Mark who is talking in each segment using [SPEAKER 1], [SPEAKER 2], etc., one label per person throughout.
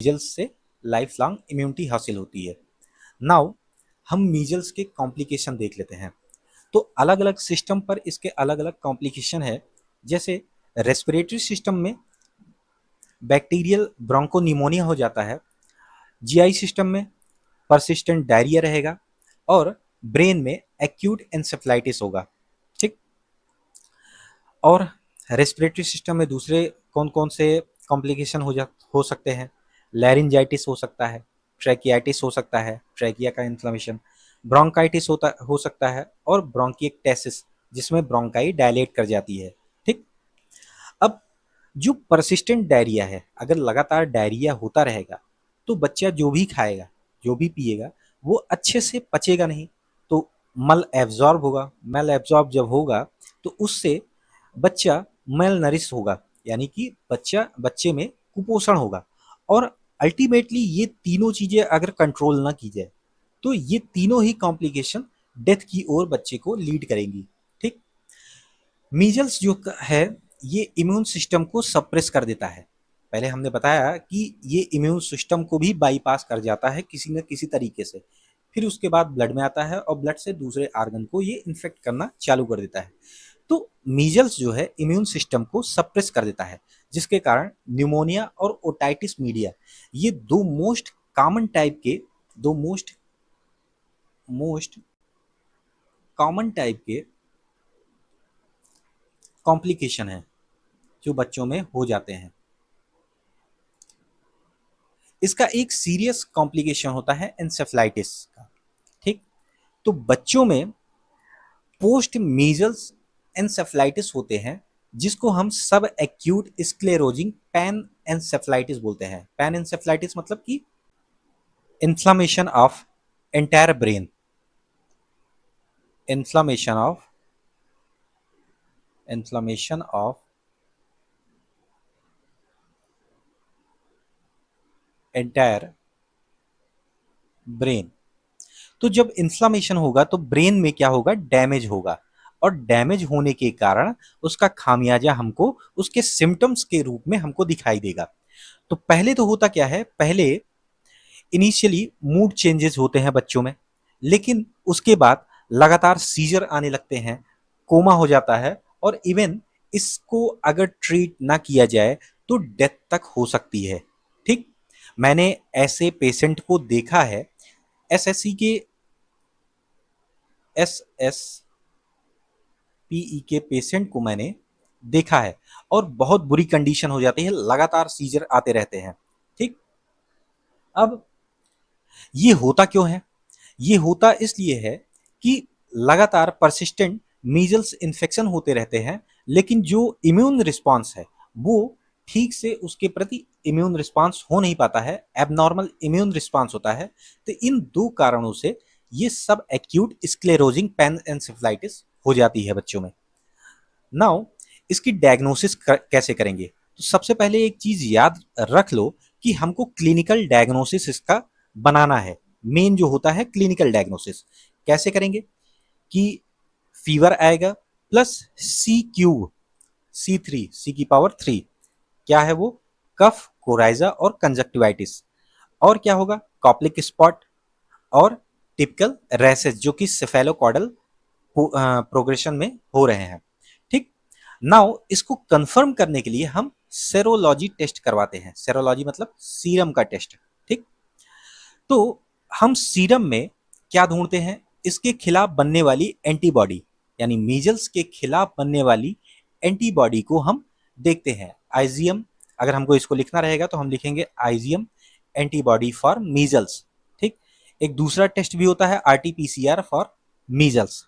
[SPEAKER 1] Measles से life long immunity हासिल होती है। नाउ हम मीजल्स के कॉम्प्लिकेशन देख लेते हैं। तो अलग अलग सिस्टम पर इसके अलग अलग कॉम्प्लिकेशन है। जैसे रेस्पिरेटरी सिस्टम में बैक्टीरियल ब्रोंकोनिमोनिया हो जाता है, जीआई सिस्टम में परसिस्टेंट डायरिया रहेगा और ब्रेन में एक्यूट एन्सेफलाइटिस होगा। ठीक। और रेस्पिरेटरी सिस्टम में दूसरे कौन कौन से कॉम्प्लिकेशन हो सकते हैं? लैरिंजाइटिस हो सकता है, ट्रैकियाइटिस हो सकता है, ट्रैकिया का इन्फ्लेमेशन, ब्रोंकाइटिस हो सकता है और ब्रोंकिएक्टेसिस जिसमें ब्रोंकाई डायलेट कर जाती है। ठीक। अब जो परसिस्टेंट डायरिया है, अगर लगातार डायरिया होता रहेगा तो बच्चा जो भी खाएगा, जो भी पिएगा, वो अच्छे से पचेगा नहीं, तो मल एब्जॉर्ब होगा। मल एब्जॉर्ब जब होगा तो उससे बच्चा मेल नरिश होगा, यानी कि बच्चे में कुपोषण होगा। और अल्टीमेटली ये तीनों चीजें अगर कंट्रोल ना की जाए तो ये तीनों ही कॉम्प्लिकेशन डेथ की ओर बच्चे को लीड करेंगी। ठीक। मीजल्स जो है ये इम्यून सिस्टम को सप्रेस कर देता है। पहले हमने बताया कि ये इम्यून सिस्टम को भी बाईपास कर जाता है किसी न किसी तरीके से, फिर उसके बाद ब्लड में आता है और ब्लड से दूसरे आर्गन को ये इन्फेक्ट करना चालू कर देता है। तो मीजल्स जो है इम्यून सिस्टम को सप्रेस कर देता है, जिसके कारण न्यूमोनिया और ओटाइटिस मीडिया ये दो मोस्ट कॉमन टाइप के कॉम्प्लिकेशन है जो बच्चों में हो जाते हैं। इसका एक सीरियस कॉम्प्लिकेशन होता है एंसेफ्लाइटिस का। ठीक। तो बच्चों में पोस्ट मीजल्स एंसेफ्लाइटिस होते हैं, जिसको हम सब एक्यूट स्क्लेरोजिंग पैन एंसेफ्लाइटिस बोलते हैं। पैन एंसेफ्लाइटिस मतलब कि inflammation of entire brain, inflammation of inflammation of entire brain. तो जब इन्फ्लामेशन होगा तो ब्रेन में क्या होगा? डैमेज होगा, और डैमेज होने के कारण उसका खामियाजा हमको उसके सिम्टम्स के रूप में हमको दिखाई देगा। तो पहले तो होता क्या है, पहले इनिशियली मूड चेंजेस होते हैं बच्चों में, लेकिन उसके बाद लगातार सीजर आने लगते हैं, कोमा हो जाता है, और इवन इसको अगर ट्रीट ना किया जाए तो डेथ तक हो सकती है। ठीक। मैंने ऐसे पेशेंट को देखा है, एसएससी के एस पीई के पेशेंट को मैंने देखा है, और बहुत बुरी कंडीशन हो जाती है, लगातार सीजर आते रहते हैं। ठीक। अब ये होता क्यों है? ये होता इसलिए है कि लगातार परसिस्टेंट मीजल्स इन्फेक्शन होते रहते हैं, लेकिन जो इम्यून रिस्पांस है वो ठीक से उसके प्रति इम्यून रिस्पांस हो नहीं पाता है, एबनॉर्मल इम्यून रिस्पांस होता है। तो इन दो कारणों से ये सब एक्यूट स्क्लेरोजिंग पैनएन्सेफलाइटिस हो जाती है बच्चों में। नाउ इसकी डायग्नोसिस कैसे करेंगे? तो सबसे पहले एक चीज याद रख लो कि हमको क्लिनिकल डायग्नोसिस इसका बनाना है। मेन जो होता है क्लिनिकल डायग्नोसिस कैसे करेंगे कि फीवर आएगा प्लस सी क्यूब, सी की पावर 3, क्या है वो? कफ, कोराइजा और कंजक्टिवाइटिस। और क्या होगा? कॉप्लिक स्पॉट और टिपिकल रैसेस जो कि सेफेलोकॉडल प्रोग्रेशन में हो रहे हैं। ठीक। नाउ इसको कंफर्म करने के लिए हम सेरोलॉजी टेस्ट करवाते हैं। सेरोलॉजी मतलब सीरम का टेस्ट। ठीक। तो हम सीरम में क्या ढूंढते हैं? इसके खिलाफ बनने वाली एंटीबॉडी, यानी मीजल्स के खिलाफ बनने वाली एंटीबॉडी को हम देखते हैं। आईजीएम, अगर हमको इसको लिखना रहेगा तो हम लिखेंगे आईजीएम, एंटीबॉडी फॉर मीजल्स। ठीक। एक दूसरा टेस्ट भी होता है RTPCR for measles.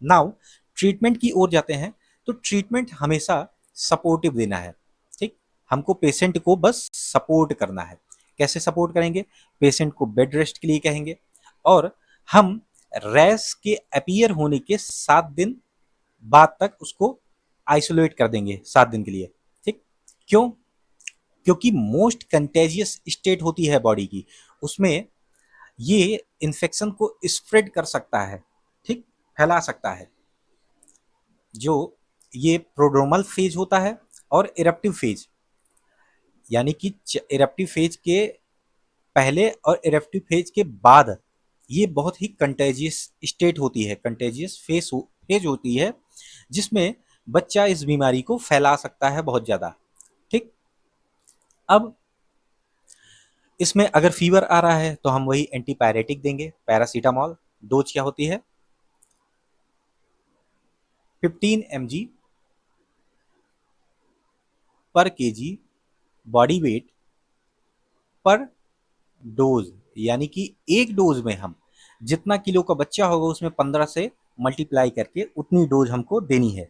[SPEAKER 1] Now treatment की ओर जाते हैं। तो ट्रीटमेंट हमेशा सपोर्टिव देना है। ठीक। हमको पेशेंट को बस सपोर्ट करना है। कैसे सपोर्ट करेंगे? पेशेंट को बेड रेस्ट के लिए कहेंगे, और हम रैश के अपीयर होने के 7 दिन बाद तक उसको आइसोलेट कर देंगे 7 दिन के लिए। ठीक। क्यों? क्योंकि मोस्ट कंटेजियस स्टेट होती है बॉडी की, उसमें ये इन्फेक्शन को स्प्रेड कर सकता है। ठीक। फैला सकता है। जो ये प्रोड्रोमल फेज होता है और इरप्टिव फेज, यानी कि इरप्टिव फेज के पहले और इरेप्टिव फेज के बाद ये बहुत ही कंटेजियस स्टेट होती है, कंटेजियस फेज होती है, जिसमें बच्चा इस बीमारी को फैला सकता है बहुत ज़्यादा। ठीक। अब इसमें अगर फीवर आ रहा है तो हम वही एंटीपायरेटिक देंगे, पैरासीटामॉल। डोज क्या होती है? 15 mg पर केजी बॉडी वेट पर डोज, यानी कि एक डोज में हम जितना किलो का बच्चा होगा उसमें 15 से मल्टीप्लाई करके उतनी डोज हमको देनी है।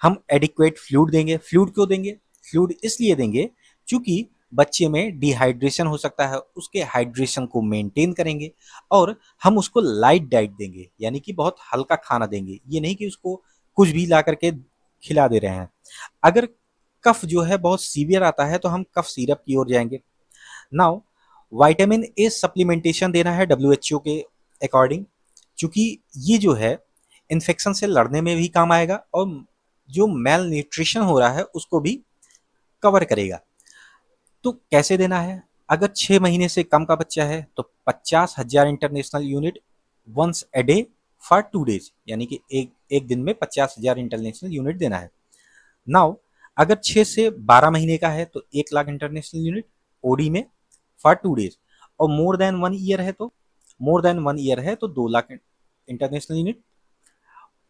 [SPEAKER 1] हम एडिक्वेट फ्लूइड देंगे। फ्लूइड क्यों देंगे? फ्लूइड इसलिए देंगे क्योंकि बच्चे में डिहाइड्रेशन हो सकता है, उसके हाइड्रेशन को मेंटेन करेंगे। और हम उसको लाइट डाइट देंगे, यानी कि बहुत हल्का खाना देंगे, ये नहीं कि उसको कुछ भी ला करके खिला दे रहे हैं। अगर कफ जो है बहुत सीवियर आता है तो हम कफ सिरप की ओर जाएंगे। नाउ विटामिन ए सप्लीमेंटेशन देना है डब्ल्यूएचओ के अकॉर्डिंग, क्योंकि ये जो है इन्फेक्शन से लड़ने में भी काम आएगा और जो मेल न्यूट्रिशन हो रहा है उसको भी कवर करेगा। तो कैसे देना है? अगर 6 महीने से कम का बच्चा है तो 50,000 international unit once a day for 2 days, यानी कि एक एक दिन में 50,000 इंटरनेशनल यूनिट देना है। नाउ अगर 6 से 12 महीने का है तो 1 लाख इंटरनेशनल यूनिट ओडी में फॉर 2 days। और मोर देन 1 ईयर है तो 2 लाख इंटरनेशनल यूनिट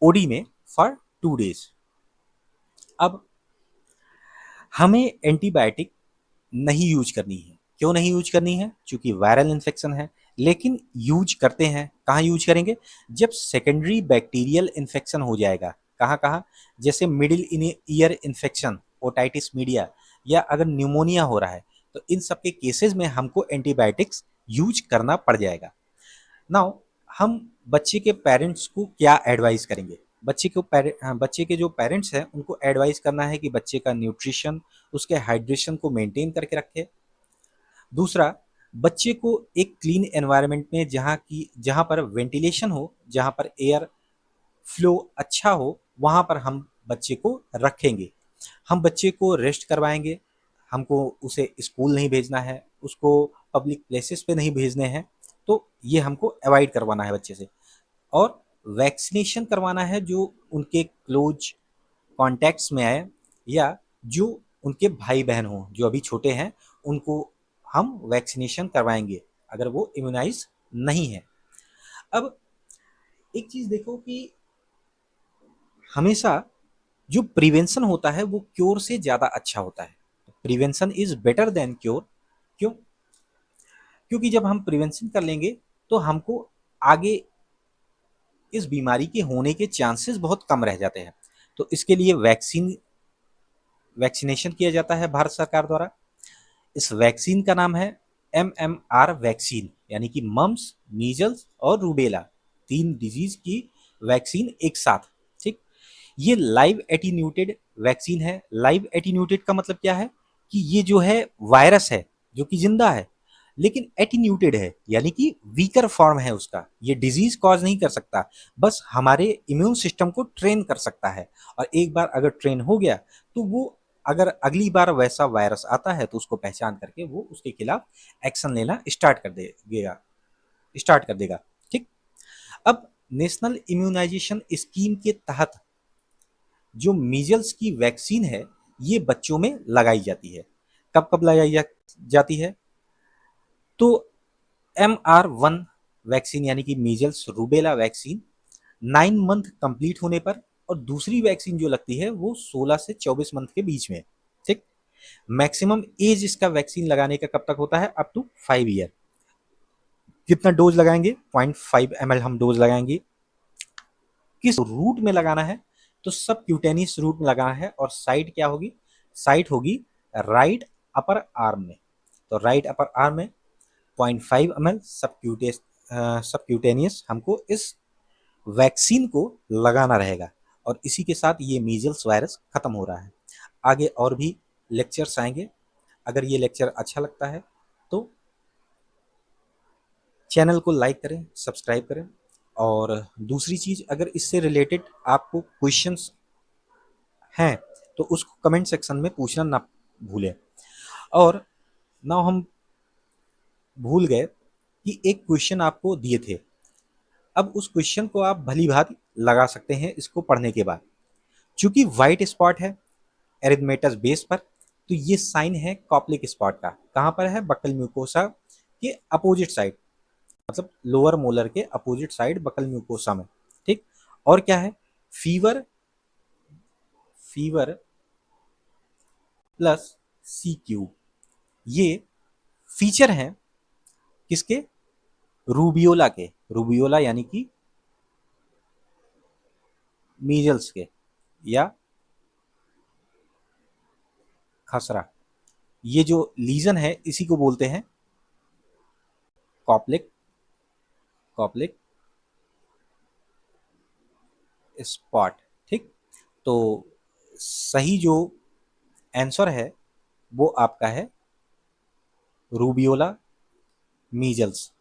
[SPEAKER 1] ओडी में फॉर 2 days। अब हमें एंटीबायोटिक नहीं यूज करनी है। क्यों नहीं यूज करनी है? क्योंकि वायरल इन्फेक्शन है। लेकिन यूज करते हैं। कहाँ यूज करेंगे? जब सेकेंडरी बैक्टीरियल इन्फेक्शन हो जाएगा। कहाँ कहाँ? जैसे middle ear infection, otitis media, या अगर न्यूमोनिया हो रहा है तो इन सब के केसेस में हमको एंटीबायोटिक्स यूज करना पड़ जाएगा। नाउ हम बच्चे के पेरेंट्स को क्या एडवाइस करेंगे? बच्चे के जो पेरेंट्स हैं उनको एडवाइस करना है कि बच्चे का न्यूट्रिशन, उसके हाइड्रेशन को मेंटेन करके रखे। दूसरा, बच्चे को एक क्लीन एनवायरनमेंट में जहाँ पर वेंटिलेशन हो, जहाँ पर एयर फ्लो अच्छा हो, वहाँ पर हम बच्चे को रखेंगे। हम बच्चे को रेस्ट करवाएंगे। हमको उसे स्कूल नहीं भेजना है, उसको पब्लिक प्लेसेस पे नहीं भेजने हैं, तो ये हमको अवॉइड करवाना है बच्चे से। और वैक्सीनेशन करवाना है जो उनके क्लोज कॉन्टैक्ट्स में आए, या जो उनके भाई बहन हों जो अभी छोटे हैं, उनको हम वैक्सीनेशन करवाएंगे अगर वो इम्यूनाइज नहीं है। अब एक चीज़ देखो कि हमेशा जो प्रिवेंशन होता है वो क्योर से ज़्यादा अच्छा होता है। Prevention is better than cure. क्यों? क्योंकि जब हम प्रिवेंशन कर लेंगे तो हमको आगे इस बीमारी के होने के चांसेस बहुत कम रह जाते हैं। तो इसके लिए वैक्सीनेशन किया जाता है भारत सरकार द्वारा। इस वैक्सीन का नाम है MMR वैक्सीन, यानी कि मम्स, मीजल्स और रूबेला, 3 डिजीज की वैक्सीन एक साथ। ठीक। ये लाइव एटीन्यूटेड वैक्सीन है। लाइव एटीन्यूटेड का मतलब क्या है? कि ये जो है वायरस है जो कि जिंदा है, लेकिन एटीन्यूटेड है, यानी कि वीकर फॉर्म है उसका। ये डिजीज कॉज नहीं कर सकता, बस हमारे इम्यून सिस्टम को ट्रेन कर सकता है। और एक बार अगर ट्रेन हो गया तो वो अगर अगली बार वैसा वायरस आता है तो उसको पहचान करके वो उसके खिलाफ एक्शन लेना स्टार्ट कर देगा। ठीक। अब नेशनल इम्यूनाइजेशन स्कीम के तहत जो मीजल्स की वैक्सीन है ये बच्चों में लगाई जाती है। कब कब जाती है? तो MR1 वैक्सीन, यानी कि measles rubella vaccine, 9 month complete होने पर। और दूसरी वैक्सीन जो लगती है वो 16 से 24 मंथ के बीच में। ठीक। मैक्सिमम एज इसका वैक्सीन लगाने का कब तक होता है? Up to 5 year. कितना डोज लगाएंगे? 0.5 ml हम डोज लगाएंगे। किस रूट में लगाना है? तो सब क्यूटेनियस रूट में लगाना है। और साइट क्या होगी? साइट होगी राइट अपर आर्म में। तो राइट अपर आर्म में 0.5 ml सबक्यूटेनियस हमको इस वैक्सीन को लगाना रहेगा। और इसी के साथ ये मीजल्स वायरस खत्म हो रहा है। आगे और भी लेक्चर्स आएंगे। अगर ये लेक्चर अच्छा लगता है तो चैनल को लाइक करें, सब्सक्राइब करें। और दूसरी चीज़, अगर इससे रिलेटेड आपको क्वेश्चंस हैं तो उसको कमेंट सेक्शन में पूछना ना भूलें। और नाउ हम भूल गए कि एक क्वेश्चन आपको दिए थे। अब उस क्वेश्चन को आप भली भांति लगा सकते हैं इसको पढ़ने के बाद। चूंकि व्हाइट स्पॉट है एरिथमेटस बेस पर, तो ये साइन है कॉप्लिक स्पॉट का। कहाँ पर है? बक्कल म्यूकोसा के अपोजिट साइड, मतलब लोअर मोलर के अपोजिट साइड बक्कल म्यूकोसा में। ठीक। और क्या है? Fever, fever plus C Q, ये फीचर हैं किसके? रूबियोला के। रूबियोला यानी कि मीजल्स के या खसरा। ये जो लीजन है इसी को बोलते हैं कॉप्लिक, कॉप्लिक स्पॉट। ठीक। तो सही जो आंसर है वो आपका है रूबियोला मीजल्स।